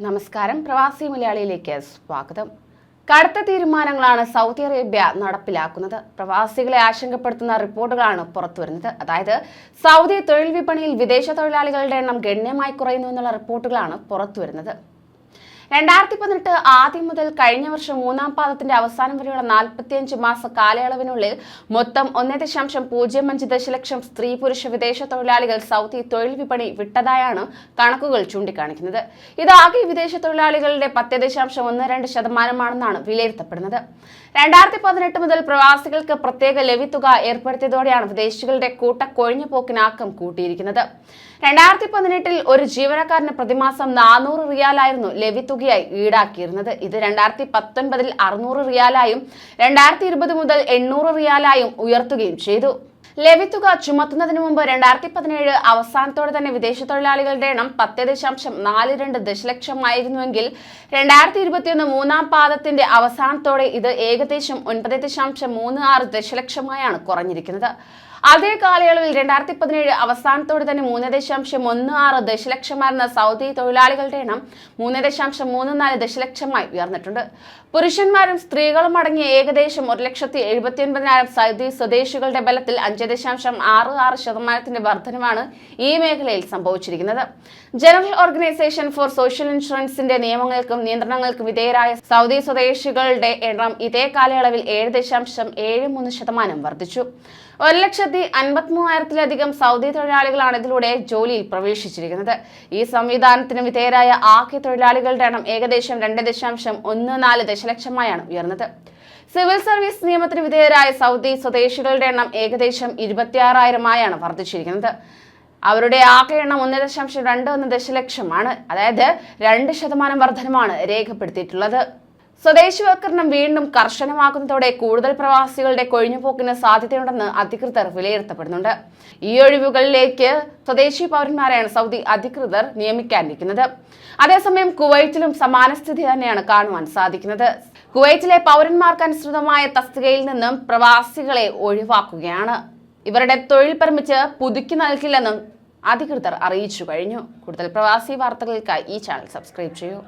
നമസ്കാരം. പ്രവാസി മലയാളിയിലേക്ക് സ്വാഗതം. കടുത്ത തീരുമാനങ്ങളാണ് സൗദി അറേബ്യ നടപ്പിലാക്കുന്നത്. പ്രവാസികളെ ആശങ്കപ്പെടുത്തുന്ന റിപ്പോർട്ടുകളാണ് പുറത്തുവരുന്നത്. അതായത് സൗദി തൊഴിൽ വിപണിയിൽ വിദേശ തൊഴിലാളികളുടെ എണ്ണം ഗണ്യമായി കുറയുന്നു എന്നുള്ള റിപ്പോർട്ടുകളാണ് പുറത്തുവരുന്നത്. 2018 ആദ്യം മുതൽ കഴിഞ്ഞ വർഷം മൂന്നാം പാദത്തിന്റെ അവസാനം വരെയുള്ള 45 മാസ കാലയളവിനുള്ളിൽ മൊത്തം 1.05 ദശലക്ഷം സ്ത്രീ പുരുഷ വിദേശ തൊഴിലാളികൾ സൗദി തൊഴിൽ വിപണി വിട്ടതായാണ് കണക്കുകൾ ചൂണ്ടിക്കാണിക്കുന്നത്. ഇതാകെ വിദേശ തൊഴിലാളികളുടെ 10.12% വിലയിരുത്തപ്പെടുന്നത്. 2018 മുതൽ പ്രവാസികൾക്ക് പ്രത്യേക ലെവി തുക ഏർപ്പെടുത്തിയതോടെയാണ് വിദേശികളുടെ കൊഴിഞ്ഞു പോക്കിനാക്കം കൂട്ടിയിരിക്കുന്നത്. 2018 ഒരു ജീവനക്കാരന് പ്രതിമാസം 400 റിയാലായിരുന്നു ലെവി തുകയായി ഈടാക്കിയിരുന്നത്. ഇത് 2019 600 റിയാലായും 2020 മുതൽ 800 റിയാലായും ഉയർത്തുകയും ചെയ്തു. ലെവി തുക ചുമത്തുന്നതിന് മുമ്പ് 2017 അവസാനത്തോടെ തന്നെ വിദേശ തൊഴിലാളികളുടെ എണ്ണം 10.42 ദശലക്ഷമായിരുന്നുവെങ്കിൽ 2021 മൂന്നാം പാദത്തിന്റെ അവസാനത്തോടെ ഇത് ഏകദേശം 9.36 ദശലക്ഷമായാണ് കുറഞ്ഞിരിക്കുന്നത്. അതേ കാലയളവിൽ 2017 അവസാനത്തോടെ തന്നെ 3.16 ദശലക്ഷമായിരുന്ന സൗദി തൊഴിലാളികളുടെ എണ്ണം 3.34 ദശലക്ഷമായി ഉയർന്നിട്ടുണ്ട്. പുരുഷന്മാരും സ്ത്രീകളും അടങ്ങിയ ഏകദേശം 1,79,000 സൗദി സ്വദേശികളുടെ ബലത്തിൽ 5.66% വർധനമാണ് ഈ മേഖലയിൽ സംഭവിച്ചിരിക്കുന്നത്. ജനറൽ ഓർഗനൈസേഷൻ ഫോർ സോഷ്യൽ ഇൻഷുറൻസിന്റെ നിയമങ്ങൾക്കും നിയന്ത്രണങ്ങൾക്കും വിധേയരായ സൗദി സ്വദേശികളുടെ എണ്ണം ഇതേ കാലയളവിൽ 7.73% വർദ്ധിച്ചു. 1,53,000-ലധികം സൗദി തൊഴിലാളികളാണ് ഇതിലൂടെ ജോലിയിൽ പ്രവേശിച്ചിരിക്കുന്നത്. ഈ സംവിധാനത്തിന് വിധേയരായ ആകെ തൊഴിലാളികളുടെ എണ്ണം ഏകദേശം 2.14 ദശലക്ഷമായാണ് ഉയർന്നത്. സിവിൽ സർവീസ് നിയമത്തിന് വിധേയരായ സൗദി സ്വദേശികളുടെ എണ്ണം ഏകദേശം 26,000-ആയാണ് വർദ്ധിച്ചിരിക്കുന്നത്. അവരുടെ ആകെ എണ്ണം 1.21 ദശലക്ഷമാണ്. അതായത് 2% വർധനമാണ് രേഖപ്പെടുത്തിയിട്ടുള്ളത്. സ്വദേശിവൽക്കരണം വീണ്ടും കർശനമാക്കുന്നതോടെ കൂടുതൽ പ്രവാസികളുടെ കൊഴിഞ്ഞുപോക്കിന് സാധ്യതയുണ്ടെന്ന് അധികൃതർ വിലയിരുത്തപ്പെടുന്നുണ്ട്. ഈ ഒഴിവുകളിലേക്ക് സ്വദേശി പൗരന്മാരെയാണ് സൗദി അധികൃതർ നിയമിക്കാനിരിക്കുന്നത്. അതേസമയം കുവൈറ്റിലും സമാന സ്ഥിതി തന്നെയാണ് കാണുവാൻ സാധിക്കുന്നത്. കുവൈറ്റിലെ പൗരന്മാർക്ക് അനുസൃതമായ തസ്തികയിൽ നിന്നും പ്രവാസികളെ ഒഴിവാക്കുകയാണ്. ഇവരുടെ തൊഴിൽ പെർമിറ്റ് പുതുക്കി നൽകില്ലെന്നും അധികൃതർ അറിയിച്ചു കഴിഞ്ഞു. കൂടുതൽ പ്രവാസി വാർത്തകൾക്കായി ഈ ചാനൽ സബ്സ്ക്രൈബ് ചെയ്യൂ.